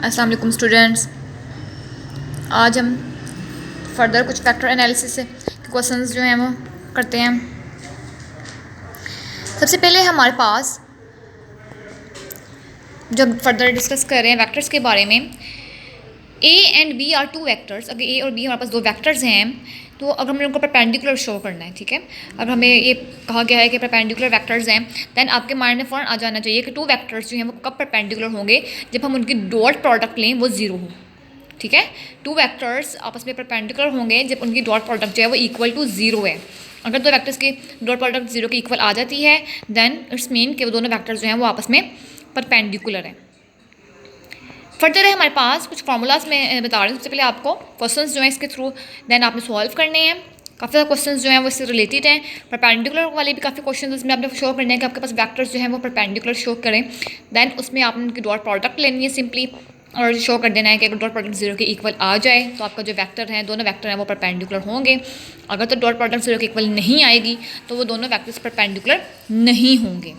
अस्सलाम वालेकुम स्टूडेंट्स। आज हम फर्दर कुछ फैक्टर एनालिसिस से क्वेश्चंस जो हैं वो करते हैं। सबसे पहले हमारे पास जब फर्दर डिस्कस कर रहे हैं वेक्टर्स के बारे में, A and B are two vectors. अगर ए और बी हमारे पास दो वेक्टर्स हैं तो अगर हमें उनको परपेंडिकुलर शो करना है, ठीक है, अगर हमें ये कहा गया है कि परपेंडिकुलर वेक्टर्स हैं, दैन आपके माइंड में फ़ौरन आ जाना चाहिए कि टू वेक्टर्स जो हैं वो कब परपेंडिकुलर होंगे, जब हम उनकी डॉट प्रोडक्ट लें वो ज़ीरो हो। ठीक है, टू वेक्टर्स आपस में परपेंडिकुलर होंगे जब उनकी डॉट प्रोडक्ट जो है वो इक्वल टू ज़ीरो है। अगर दो वेक्टर्स की डॉट प्रोडक्ट जीरो के इक्वल आ जाती है देन इट्स मीन कि वो दोनों वेक्टर्स जो हैं वो आपस में परपेंडिकुलर हैं। फर्दर है हमारे पास कुछ फार्मूलाज में बता रही हूँ। सबसे पहले आपको क्वेश्चंस जो हैं इसके थ्रू देन आपने सॉल्व करने हैं। काफ़ी सारे क्वेश्चंस जो हैं वो इससे रिलेटेड हैं। परपेंडिकुलर वाले भी काफ़ी क्वेश्चंस इसमें आपने शो करने हैं कि आपके पास वेक्टर्स जो हैं वो परपेंडिकुलर शो करें, देन उसमें आपने उनकी डॉट प्रोडक्ट लेनी है सिंपली और शो कर देना है कि अगर डॉट प्रोडक्ट जीरो के इक्वल आ जाए तो आपका जो वेक्टर है, दोनों वेक्टर हैं वो परपेंडिकुलर होंगे। अगर तो डॉट प्रोडक्ट जीरो के इक्वल नहीं आएगी तो वो दोनों वेक्टर्स परपेंडिकुलर नहीं होंगे।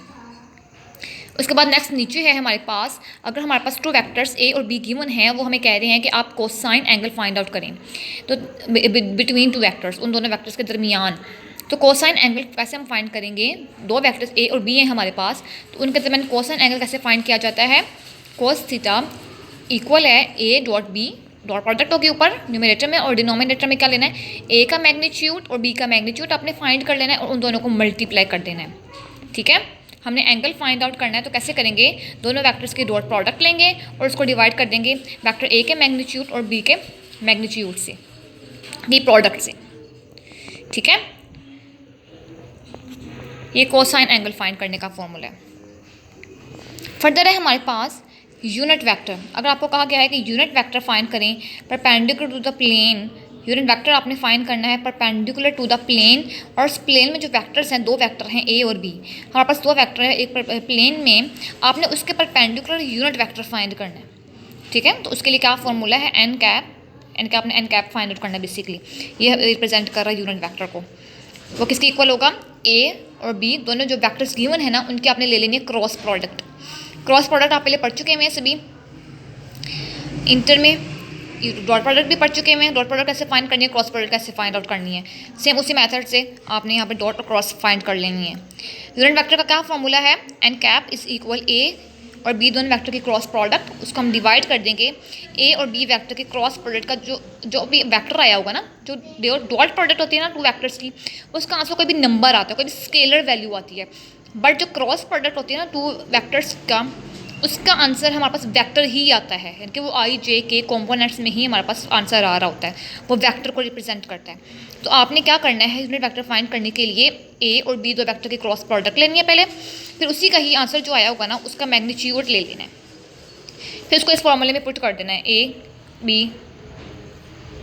उसके बाद नेक्स्ट नीचे है हमारे पास, अगर हमारे पास टू वेक्टर्स ए और बी गिवन हैं, वो हमें कह रहे हैं कि आप कोसाइन एंगल फाइंड आउट करें तो बिटवीन टू वेक्टर्स, उन दोनों वेक्टर्स के दरमियान। तो कोसाइन एंगल कैसे हम फाइंड करेंगे? दो वेक्टर्स ए और बी हैं हमारे पास, तो उनके दरमियान कोसाइन एंगल कैसे फाइंड किया जाता है? कोस थीटा इक्वल है A dot B, dot product होगी ऊपर न्यूमरेटर में, और डिनोमिनेटर में क्या लेना है? ए का मैग्नीट्यूड और बी का मैग्नीट्यूड आपने फाइंड कर लेना है और उन दोनों को मल्टीप्लाई कर देना है। ठीक है, हमने एंगल फाइंड आउट करना है तो कैसे करेंगे? दोनों वेक्टर्स की डॉट प्रोडक्ट लेंगे और उसको डिवाइड कर देंगे वेक्टर ए के मैग्नीट्यूड और बी के मैग्नीट्यूड से, बी प्रोडक्ट से। ठीक है, ये कोसाइन एंगल फाइंड करने का फॉर्मूला है। फर्दर है हमारे पास यूनिट वेक्टर। अगर आपको कहा गया है कि यूनिट वेक्टर फाइंड करें perpendicular to the plane, unit vector आपने फाइंड करना है परपेंडिकुलर टू द प्लेन, और उस प्लेन में जो वेक्टर्स हैं, दो वेक्टर हैं ए और बी, हमारे पास दो वेक्टर है एक प्लेन में, आपने उसके परपेंडिकुलर यूनिट वेक्टर फाइंड करना है। ठीक है, तो उसके लिए क्या फॉर्मूला है? एन कैप ने एन कैप फाइंड आउट करना है। बेसिकली ये रिप्रेजेंट कर रहा है यूनिट वेक्टर को। वो किसके इक्वल होगा? ए और बी दोनों जो वेक्टर्स गिवन है ना, उनकी आपने ले लेनी है क्रॉस प्रोडक्ट। क्रॉस प्रोडक्ट आप पहले पढ़ चुके हैं सभी इंटर में, डॉट प्रोडक्ट भी पढ़ चुके हैं। डॉट प्रोडक्ट कैसे फाइंड करनी है, क्रॉस प्रोडक्ट कैसे फाइंड आउट करनी है, सेम उसी मेथड से आपने यहाँ पे डॉट और क्रॉस फाइंड कर लेनी है। यूनिट वेक्टर का क्या फॉर्मूला है? एन कैप इज इक्वल ए और बी दोनों वेक्टर की क्रॉस प्रोडक्ट, उसको हम डिवाइड कर देंगे ए और बी वेक्टर की क्रॉस प्रोडक्ट का जो भी वेक्टर आया होगा ना, जो डॉट प्रोडक्ट होती है ना टू वेक्टर्स की, उसका आंसर कोई भी नंबर आता है, कोई भी स्केलर वैल्यू आती है, बट जो क्रॉस प्रोडक्ट होती है ना टू वेक्टर्स का, उसका आंसर हमारे पास वेक्टर ही आता है, यानी कि वो आई जे के कॉम्पोनेंट्स में ही हमारे पास आंसर आ रहा होता है, वो वेक्टर को रिप्रेजेंट करता है। तो आपने क्या करना है, यूनिट वेक्टर फाइंड करने के लिए ए और बी दो वेक्टर की क्रॉस प्रोडक्ट लेनी है पहले, फिर उसी का ही आंसर जो आया होगा ना उसका मैग्नीट्यूड ले लेना है, फिर उसको इस फॉर्मूले में पुट कर देना है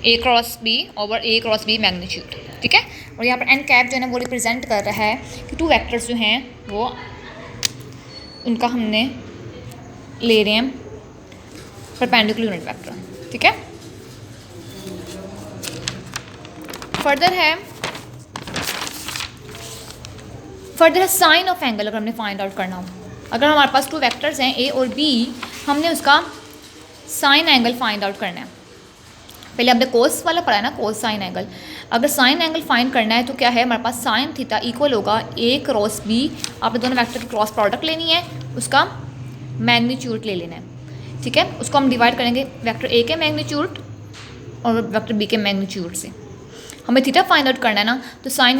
A cross B over A cross B magnitude. ठीक है, और यहाँ पर एन कैप जो है ना वो रिप्रेजेंट कर रहा है कि टू वेक्टर्स जो हैं वो उनका हमने ले रहे हैं परपेंडिकुलर यूनिट वेक्टर। ठीक है, फर्दर है साइन ऑफ एंगल। अगर हमने फाइंड आउट करना हो, अगर हमारे पास टू वेक्टर्स हैं ए और बी, हमने उसका साइन एंगल फाइंड आउट करना है। पहले हमने कोस वाला पढ़ा है ना, कोस साइन एंगल। अगर साइन एंगल फाइंड करना है तो क्या है हमारे पास? साइन थीटा इक्वल होगा ए क्रॉस बी, आपने दोनों वेक्टर की क्रॉस प्रोडक्ट लेनी है, उसका मैग्नीट्यूड ले लेना है। ठीक है, उसको हम डिवाइड करेंगे वेक्टर ए के मैग्नीट्यूड और वेक्टर बी के मैग्नीट्यूड से। हमें थीटा फाइंड आउट करना है ना, तो साइन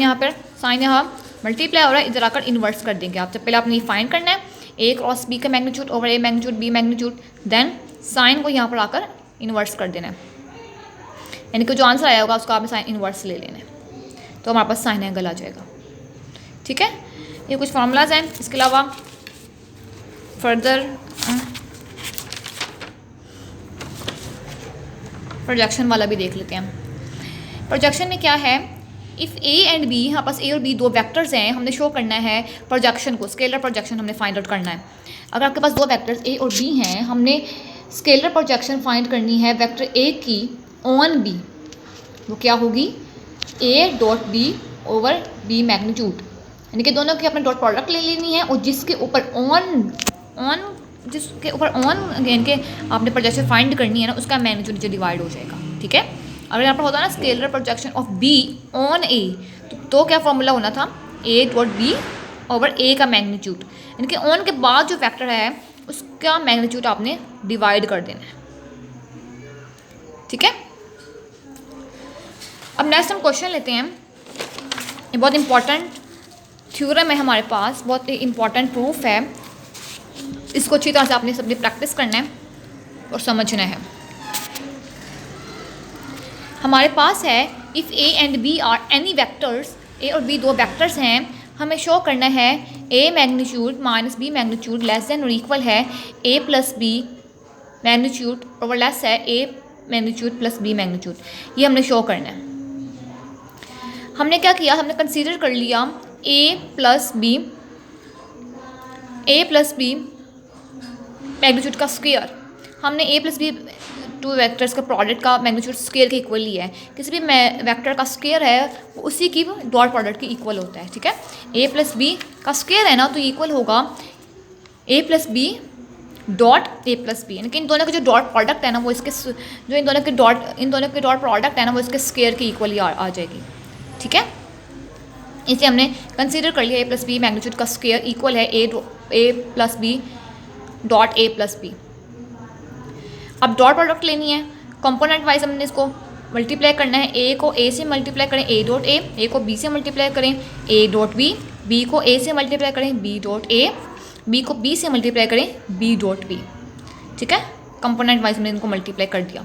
यहाँ मल्टीप्लाई हो रहा है, इधर आकर इन्वर्स कर देंगे आप। जब पहले आपने ये फाइंड करना है ए क्रॉस बी का magnitude over A magnitude B magnitude, then sine को यहाँ पर आकर इन्वर्स कर देना है, यानी कि जो आंसर आया होगा उसको आपने साइन इन्वर्स ले लेना है, तो हमारे पास साइन एंगल आ जाएगा। ठीक है, ये कुछ फार्मूलाज हैं। इसके अलावा फर्दर प्रोजेक्शन वाला भी देख लेते हैं। प्रोजेक्शन में क्या है? इफ़ ए एंड बी, हमारे पास ए और बी दो वेक्टर्स हैं, हमने शो करना है प्रोजेक्शन को, स्केलर प्रोजेक्शन हमने फाइंड आउट करना है। अगर आपके पास दो वेक्टर्स ए और बी हैं, हमने स्केलर प्रोजेक्शन फाइंड करनी है वेक्टर ए की ऑन बी, वो क्या होगी? A dot B over B magnitude, यानी कि दोनों की अपने डॉट प्रोडक्ट ले लेनी है और जिसके ऊपर ऑन जिसके ऊपर ऑन यानी कि आपने प्रोजेक्शन फाइंड करनी है ना, उसका मैग्नीट्यूड नीचे डिवाइड हो जाएगा, ठीक है। अगर यहाँ पर होता है ना scalar projection of B on A, तो क्या फॉर्मूला होना था, A dot B over A का मैग्नीट्यूड, यानी कि ऑन के बाद जो फैक्टर है उसका मैग्नीट्यूड आपने डिवाइड कर देना है, ठीक है। अब नेक्स्ट हम क्वेश्चन लेते हैं। ये बहुत इंपॉर्टेंट थ्योरम है हमारे पास, बहुत इंपॉर्टेंट प्रूफ है, इसको अच्छी तरह से आपने सबने प्रैक्टिस करना है और समझना है। हमारे पास है if A and B are any vectors, A और बी दो वेक्टर्स हैं, हमें शो करना है A magnitude minus B magnitude less than और इक्वल है A plus B magnitude over less है A magnitude plus B magnitude, ये हमने शो करना है। हमने क्या किया, हमने कंसीडर कर लिया ए प्लस बी मैग्नीट्यूड का स्क्वायर, हमने ए प्लस बी टू वेक्टर्स का प्रोडक्ट का मैग्नीट्यूड स्क्वायर के इक्वल लिया है। किसी भी वेक्टर का स्क्वायर है वो उसी की डॉट प्रोडक्ट के इक्वल होता है, ठीक है। ए प्लस बी का स्क्वायर है ना, तो इक्वल होगा A plus B dot A plus B, यानी कि इन दोनों के जो डॉट प्रोडक्ट है ना वो इसके जो इन दोनों के डॉट प्रोडक्ट है ना वो इसके स्क्वायर के इक्वल ही आ जाएगी, ठीक है। इसे हमने कंसीडर कर लिया ए प्लस बी मैग्नीट्यूड का स्क्वायर इक्वल है A plus B dot A plus B. अब डॉट प्रोडक्ट लेनी है, कंपोनेंट वाइज हमने इसको मल्टीप्लाई करना है, ए को ए से मल्टीप्लाई करें ए डॉट ए को बी से मल्टीप्लाई करें ए डॉट बी को ए से मल्टीप्लाई करें बी डॉट ए, बी को बी से मल्टीप्लाई करें बी डॉट बी, ठीक है। कंपोनेंट वाइज हमने इनको मल्टीप्लाई कर दिया।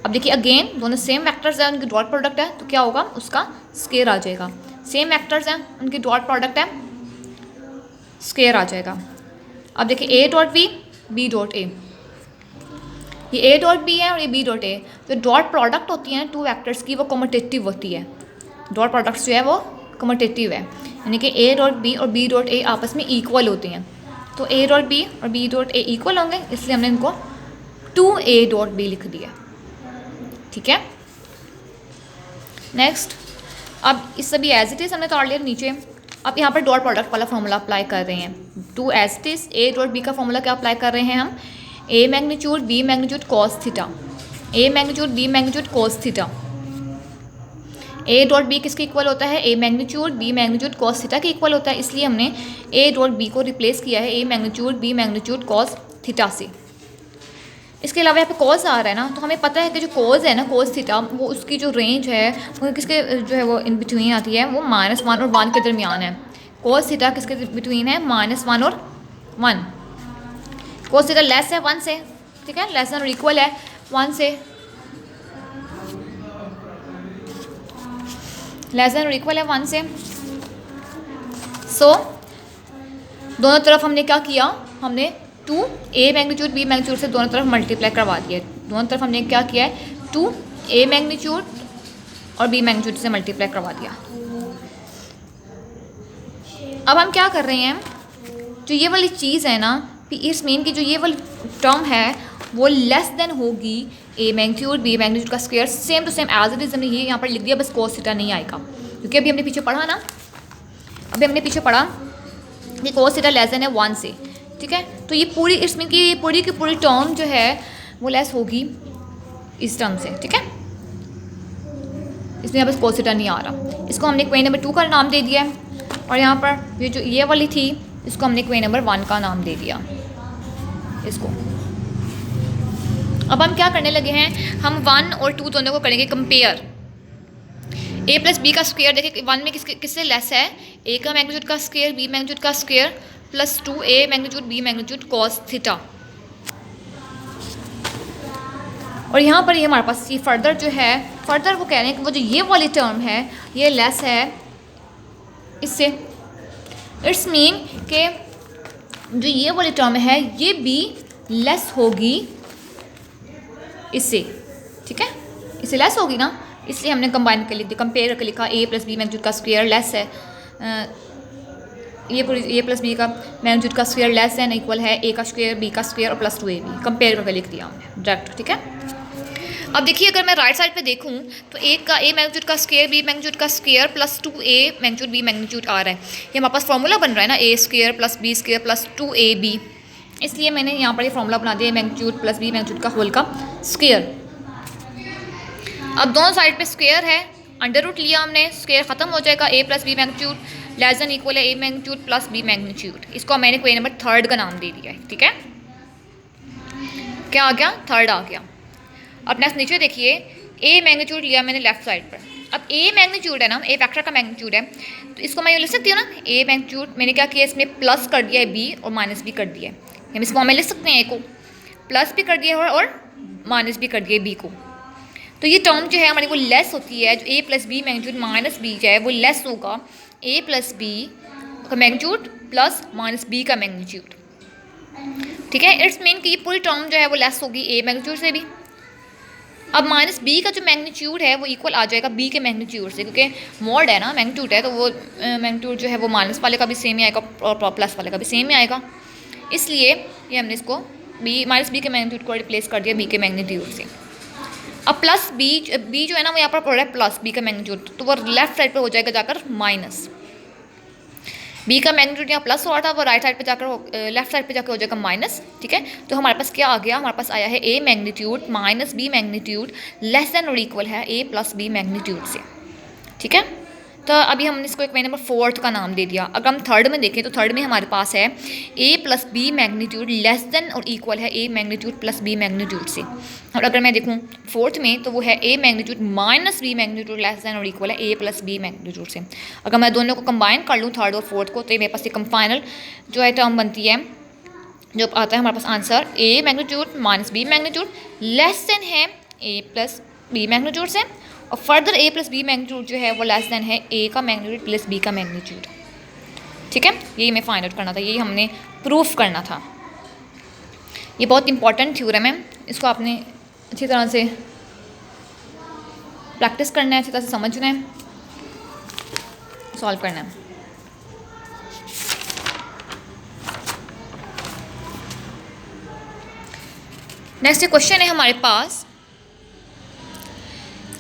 अब देखिए अगेन दोनों सेम वेक्टर्स हैं, उनकी डॉट प्रोडक्ट है तो क्या होगा, उसका स्क्वायर आ जाएगा। सेम वेक्टर्स हैं, उनकी डॉट प्रोडक्ट है, स्क्वायर आ जाएगा। अब देखिए A dot B dot A, ये ए डॉट बी है और ये बी डॉट ए, जो डॉट प्रोडक्ट होती हैं टू वेक्टर्स की वो कम्यूटेटिव होती है। डॉट प्रोडक्ट्स जो है वो कम्यूटेटिव है, यानी कि ए डॉट बी और बी डॉट ए आपस में इक्वल होती हैं, तो ए डॉट बी और बी डॉट ए इक्वल होंगे, इसलिए हमने इनको 2a डॉट बी लिख दिया, ठीक है। नेक्स्ट, अब इस सभी एज इट इज़ हमने तोड़ लिया नीचे। अब यहाँ पर डॉट प्रोडक्ट वाला फॉर्मूला अप्लाई कर रहे हैं, to as it is A dot B का फॉर्मूला क्या अप्लाई कर रहे हैं हम, A magnitude B magnitude cos theta, A magnitude B magnitude cos theta. A dot B किसके इक्वल होता है, A magnitude B magnitude cos theta के इक्वल होता है, इसलिए हमने ए डॉट बी को रिप्लेस किया है A magnitude B magnitude cos theta से। इसके अलावा यहाँ पे कॉस आ रहा है ना, तो हमें पता है कि जो कॉस है ना, कॉस थीटा, वो उसकी जो रेंज है वो किसके जो है वो इन बिटवीन आती है, वो -1 और 1 के दरमियान है। कॉस थीटा किसके बिटवीन है, -1 और 1। कॉस थीटा लेस है 1 से, ठीक है, लेस देन और इक्वल है 1 से, लेस देन और इक्वल है 1 से। सो दोनों तरफ हमने क्या किया, हमने 2a मैग्नीट्यूड बी मैग्नीट्यूड से दोनों तरफ मल्टीप्लाई करवा दिया। दोनों तरफ हमने क्या किया है, 2a मैग्नीट्यूड और b मैग्नीट्यूड से मल्टीप्लाई करवा दिया। अब हम क्या कर रहे हैं, जो ये वाली चीज़ है ना, इस मीन की जो ये वाली टर्म है वो लेस देन होगी a मैग्नीट्यूड b मैग्नीट्यूड का square, same to same as it is हमने ये यहाँ पर लिख दिया, बस cos थीटा नहीं आएगा, क्योंकि अभी हमने पीछे पढ़ा ना, अभी हमने पीछे पढ़ा कि cos थीटा लेस देन है 1 से, ठीक है। तो ये पूरी इसमें की पूरी की पूरी टर्म जो है वो लेस होगी इस टर्म से, ठीक है। इसमें यहाँ बस cos थीटा नहीं आ रहा, इसको हमने क्वेश्चन नंबर 2 का नाम दे दिया है, और यहाँ पर ये जो ये वाली थी इसको हमने क्वेश्चन नंबर 1 का नाम दे दिया इसको। अब हम क्या करने लगे हैं, हम 1 और 2 दोनों को करेंगे कंपेयर। a प्लस बी का स्क्वायर देखिए 1 में किससे लेस है, a का मैग्नीट्यूड का स्क्वायर b मैग्नीट्यूड का square plus 2a magnitude b magnitude cos theta. और यहाँ पर ये हमारे पास ये फर्दर जो है, फर्दर वो कह रहे हैं कि वो जो ये वाली टर्म है ये लेस है इससे। इट्स मीन कि जो ये वाली टर्म है ये भी लेस होगी इससे, ठीक है, इससे लेस होगी ना, इसलिए हमने कंबाइन कर लिख दिया, कंपेयर करके लिखा a प्लस बी मैग्नीट्यूड का स्क्वायर लेस है ये पूरी a प्लस बी का मैग्नीट्यूड का स्क्वायर लेस है इक्वल है a का स्क्वायर b का स्क्वायर और प्लस 2ab, कंपेयर करके लिख दिया हमने डायरेक्ट, ठीक है। अब देखिए अगर मैं राइट साइड पे देखूँ तो a मैग्नीट्यूड का स्क्वायर b मैग्नीट्यूड का square plus 2a magnitude b magnitude आ रहा है, ये हमारे पास फॉर्मूला बन रहा है ना, a square plus b square plus 2ab इसलिए मैंने यहाँ पर ये फॉर्मूला बना दिया मैग्नीट्यूड प्लस बी मैग्नीट्यूड का होल का स्क्वायर। अब दोनों साइड पे स्क्वायर है, अंडर रूट लिया हमने, स्क्वायर ख़त्म हो जाएगा। A plus B magnitude less than equal है A magnitude plus B magnitude. इसको मैंने क्वेश्चन नंबर 3 का नाम दे दिया है, ठीक है। क्या आ गया? 3 आ गया। अब नेक्स्ट नीचे देखिए, ए मैग्नीट्यूड लिया मैंने लेफ्ट साइड पर। अब ए मैग्नीट्यूड है ना, ए वेक्टर का मैग्नीट्यूड है, तो इसको मैं ये लिख सकती हूँ ना, ए मैग्नीट्यूड मैंने क्या किया, इसमें प्लस कर दिया है बी और माइनस भी कर दिया है। हम इस फॉर्म में लिख सकते हैं, ए को प्लस भी कर दिया है और माइनस भी कर दिया है बी को। तो ये टर्म जो है हमारी वो लेस होती है, जो A plus B magnitude minus B जो है वो लेस होगा ए प्लस बी का मैग्नीट्यूड प्लस माइनस बी का मैग्नीट्यूड, ठीक है। इट्स मीन कि ये पूरी टर्म जो है वो लेस होगी ए मैग्नीट्यूड से भी। अब माइनस बी का जो मैग्नीट्यूड है वो इक्वल आ जाएगा बी के मैग्नीट्यूड से, क्योंकि मॉड है ना, मैग्नीट्यूड है, तो वो मैग्नीट्यूड जो है वो माइनस वाले का भी सेम ही आएगा और प्लस वाले का भी सेम ही आएगा। इसलिए ये हमने इसको बी माइनस बी के मैग्नीट्यूड को रिप्लेस कर दिया बी के मैग्नीट्यूड से। अब प्लस बी जो है ना वो यहाँ पर पड़ रहा है प्लस बी का मैग्नीट्यूड, तो वो लेफ्ट साइड पर हो जाएगा जाकर माइनस। बी का मैग्नीट्यूड यहाँ प्लस हो रहा था, वो राइट साइड पे जाकर लेफ्ट साइड पे जाकर हो जाएगा माइनस, ठीक है। तो हमारे पास क्या आ गया, हमारे पास आया है A magnitude minus B magnitude less than और इक्वल है ए प्लस बी मैग्नीट्यूड से, ठीक है। तो अभी हमने इसको एक नंबर 4 का नाम दे दिया। अगर हम थर्ड में देखें तो थर्ड में हमारे पास है A plus B magnitude less than और इक्वल है A magnitude plus B magnitude से। और अगर मैं देखूं फोर्थ में तो वो है A magnitude minus B magnitude less than और इक्वल है ए प्लस बी मैग्नीट्यूड से। अगर मैं दोनों को कंबाइन कर लूँ थर्ड और फोर्थ को, तो ये मेरे पास एक फाइनल जो है टर्म बनती है, जो आता है हमारे पास answer A magnitude minus B magnitude less than है ए प्लस बी मैग्नीट्यूड से, और further A plus B magnitude जो है वो लेस देन है ए का मैग्नीट्यूड प्लस बी का मैग्नीट्यूड, ठीक है। यही हमें फाइंड आउट करना था, यही हमने प्रूफ करना था। ये बहुत इंपॉर्टेंट थ्योरम है, इसको आपने अच्छी तरह से प्रैक्टिस करना है, अच्छी तरह से समझना है, सॉल्व करना है। नेक्स्ट क्वेश्चन है हमारे पास,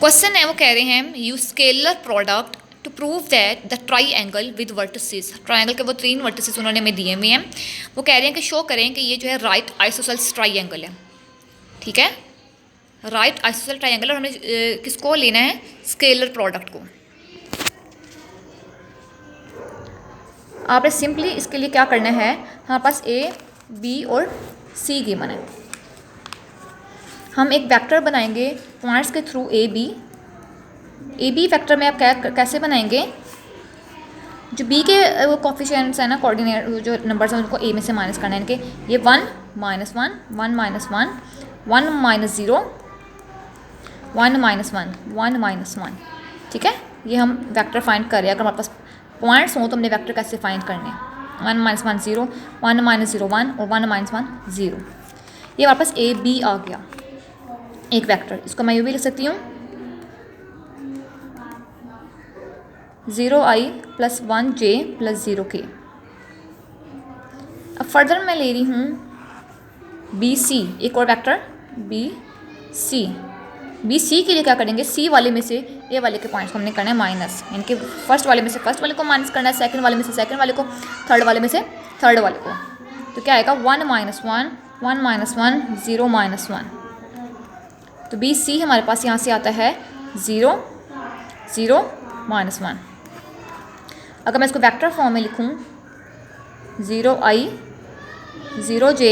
क्वेश्चन है वो कह रहे हैं use scalar product to prove that the triangle with vertices. Triangle के वो 3 वर्टिसेस उन्होंने हमें दिए हुए हैं, वो कह रहे हैं कि शो करें कि ये जो है राइट आइसोसेल्स ट्राइंगल है, ठीक है, राइट आइसोसेल ट्राइंगल। और हमें किसको लेना है, स्केलर प्रोडक्ट को। आपने सिंपली इसके लिए क्या करना है, हमारे पास ए बी और सी गिवन है, हम एक वेक्टर बनाएंगे पॉइंट्स के थ्रू ए बी वेक्टर में आप कैसे बनाएंगे, जो बी के वो कोफिशिएंट्स है ना, कोऑर्डिनेट जो नंबर्स हैं उनको ए में से माइनस करना है, इनके ये 1 -1 1 -1 1 -0 1 -1 1 -1, ठीक है। ये हम वेक्टर फाइंड कर रहे हैं। अगर हमारे पास पॉइंट्स हों तो हमने वेक्टर कैसे फाइंड करने हैं, 1 -1 0 1 -0 1 और 1 -1 0। ये हमारे पास ए बी आ गया एक वेक्टर। इसको मैं यूँ भी लिख सकती हूँ 0i + 1j + 0k। अब फर्दर मैं ले रही हूँ बी सी, एक और वेक्टर बी सी के लिए क्या करेंगे, सी वाले में से ए वाले के पॉइंट्स को हमने करना है माइनस, यानी कि फर्स्ट वाले में से फर्स्ट वाले को माइनस करना है, सेकंड वाले में से सेकंड वाले को, थर्ड वाले में से थर्ड वाले को। तो क्या आएगा 1 -1 1 -1 0 -1। तो बी सी हमारे पास यहाँ से आता है 0 0 -1। अगर मैं इसको वेक्टर फॉर्म में लिखूँ 0i 0j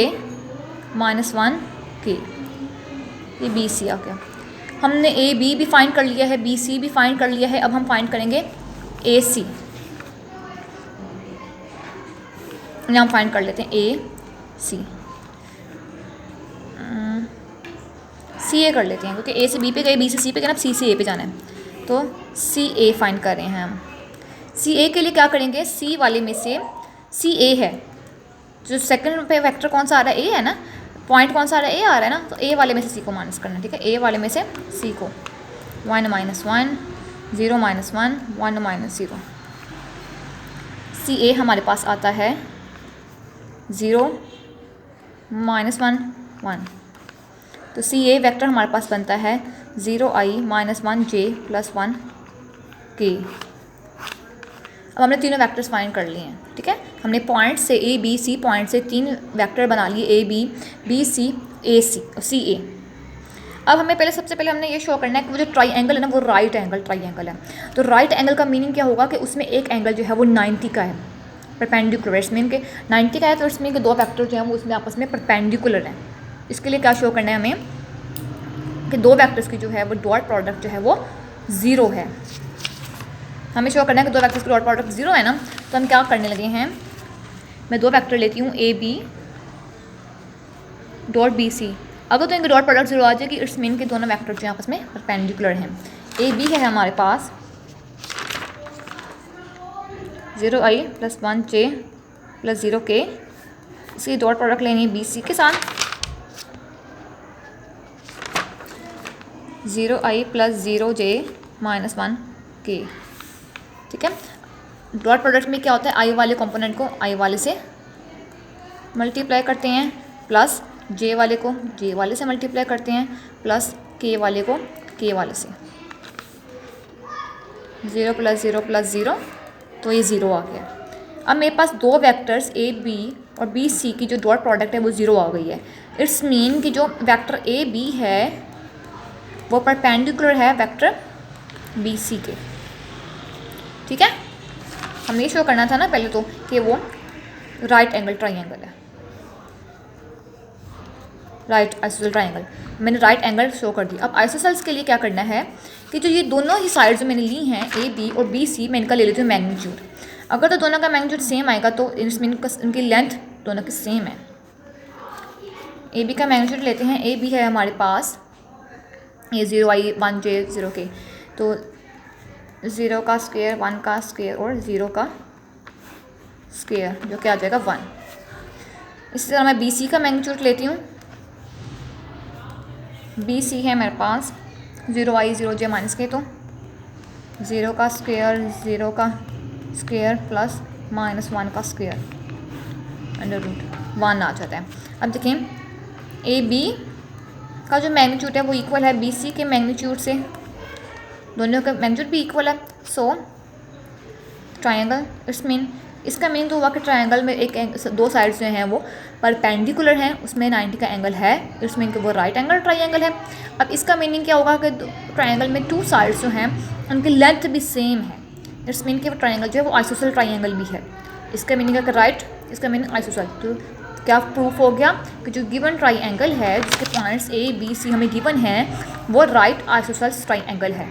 -1k, ये बी सी आ गया। हमने ए बी भी फाइंड कर लिया है, बी सी भी फाइंड कर लिया है। अब हम फाइंड करेंगे ए सी, हम फाइंड कर लेते हैं ए सी ए कर लेते हैं, क्योंकि ए से बी पे गए, बी से सी पे गए, अब सी से ए पे जाना है। तो सी ए फाइंड कर रहे हैं हम। सी ए के लिए क्या करेंगे, सी वाले में से सी ए है, जो सेकंड पे वेक्टर कौन सा आ रहा है, ए है ना, पॉइंट कौन सा आ रहा है, ए आ रहा है ना, तो ए वाले में से सी को माइनस करना है, ठीक है। ए वाले में से सी को 1 -1 0 -1 1 -0। सी ए हमारे पास आता है 0 -1 1। तो सी ए वेक्टर हमारे पास बनता है 0i -1j + 1k। अब हमने तीनों वेक्टर्स फाइंड कर लिए हैं, ठीक है। हमने पॉइंट से ए बी सी पॉइंट से 3 वेक्टर बना लिए ए बी सी ए सी ए। अब हमें सबसे पहले हमने ये शो करना है कि वो जो ट्राइएंगल है ना वो राइट एंगल ट्राइएंगल है। तो राइट एंगल का मीनिंग क्या होगा कि उसमें एक एंगल जो है वो 90 का है, परपेंडिकुलर। इसमें के 90 का है तो इसमें के दो वेक्टर जो हैं वो उसमें आपस में परपेंडिकुलर हैं। इसके लिए क्या शो करना है हमें कि दो वेक्टर्स की जो है वो डॉट प्रोडक्ट जो है वो 0 है। हमें शो करना है कि दो वेक्टर्स की डॉट प्रोडक्ट 0 है ना, तो हम क्या करने लगे हैं, मैं दो वेक्टर लेती हूँ A B dot B C. अगर तो इनके डॉट प्रोडक्ट 0 आ जाएगी इट्स मीन के दोनों वेक्टर जो आपस में परपेंडिकुलर हैं। ए बी है हमारे पास 0i + 1j + 0k, इसकी डॉट प्रोडक्ट लेनी है बी सी के साथ 0i + 0j - 1k। ठीक है, डॉट प्रोडक्ट में क्या होता है, आई वाले कंपोनेंट को आई वाले से मल्टीप्लाई करते हैं, प्लस जे वाले को जे वाले से मल्टीप्लाई करते हैं, प्लस के वाले को के वाले से। 0 + 0 + 0, तो ये 0 आ गया। अब मेरे पास दो वेक्टर्स ए बी और बी सी की जो डॉट प्रोडक्ट है वो 0 आ गई है। इट्स मीन कि जो वेक्टर ए बी है वो परपेंडिकुलर है वेक्टर बी सी के। ठीक है, हमें ये शो करना था ना पहले तो कि वो राइट एंगल ट्राइएंगल है, राइट आइसोसेल ट्राइएंगल। मैंने राइट एंगल शो कर दिया। अब आइसोसेल्स के लिए क्या करना है कि जो ये दोनों ही साइड जो मैंने ली हैं ए बी और बी सी, मैं इनका ले लेती हूँ मैग्नीट्यूड। अगर तो दोनों का मैग्नीट्यूड सेम आएगा तो इसमें इनकी लेंथ दोनों की सेम है। ए बी का मैग्नीट्यूड लेते हैं, ए बी है हमारे पास ये 0i 1j 0k, तो 0 का स्क्वायर 1 का स्क्वायर और 0 का स्क्वायर जो क्या आ जाएगा 1। इसी तरह मैं बी सी का मैग्नीट्यूड लेती हूँ। बी सी है मेरे पास 0i 0j - k, तो 0 का स्क्वायर 0 का स्क्वायर प्लस -1 का स्क्वायर √1 आ जाता है। अब देखें ए बी का जो मैग्नीट्यूड है वो इक्वल है बी सी के मैग्नीट्यूड से, दोनों का मैग्नीट्यूड भी इक्वल है। सो ट्राइएंगल इट्स मीन, इसका मीन तो हुआ कि ट्राइएंगल में दो साइड्स जो हैं वो परपेंडिकुलर हैं, उसमें 90 का एंगल है, इट्स मीन कि वो राइट एंगल ट्राइएंगल है। अब इसका मीनिंग क्या होगा कि ट्राइएंगल में 2 साइड्स जो हैं उनकी लेंथ भी सेम है, इट्स मीन कि वो ट्राइएंगल जो है वो आइसोसेल ट्राइएंगल भी है। इसका मीनिंग है कि राइट, इसका मीनिंग आइसोसेल। तो क्या प्रूफ हो गया कि जो गिवन ट्राइएंगल है जिसके पॉइंट्स ए बी सी हमें गिवन हैं वो राइट आइसोसेल्स ट्राइएंगल है।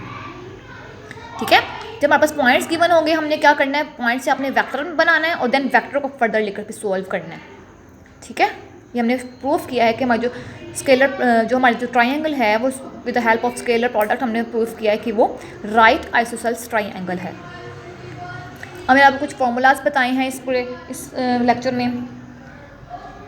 ठीक है, जब हमारे पास पॉइंट्स गिवन होंगे हमने क्या करना है, पॉइंट से अपने वेक्टर बनाना है और देन वेक्टर को फर्दर लेकर के सॉल्व करना है। ठीक है, ये हमने प्रूफ किया है कि हमारी जो स्केलर जो हमारी जो ट्राइएंगल है वो with the help of scalar product हमने प्रूफ किया है कि वो राइट आइसोसेल्स ट्राइएंगल है। अब मैंने आपको कुछ फॉर्मूलाज बताए हैं इस पूरे इस लेक्चर में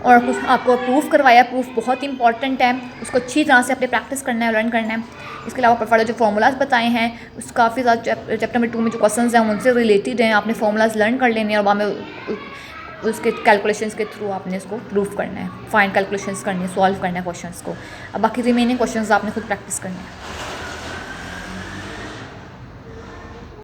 और कुछ आपको प्रूफ करवाया। प्रूफ बहुत इंपॉर्टेंट है, उसको अच्छी तरह से अपने प्रैक्टिस करना है, लर्न करना है। इसके अलावा फर्दर जो फार्मूलाज बताए हैं उस काफ़ी ज़्यादा चैप्टर नंबर 2 में जो क्वेश्चंस हैं उनसे रिलेटेड हैं, आपने फार्मूलाज लर्न कर लेने हैं और बाद में उसके कैलकुलेशंस के थ्रू आपने इसको प्रूफ करना है, फाइन कैलकुलेशंस करनी है, सॉल्व करना है क्वेश्चंस को। अब बाकी रिमेनिंग क्वेश्चंस आपने खुद प्रैक्टिस करना है।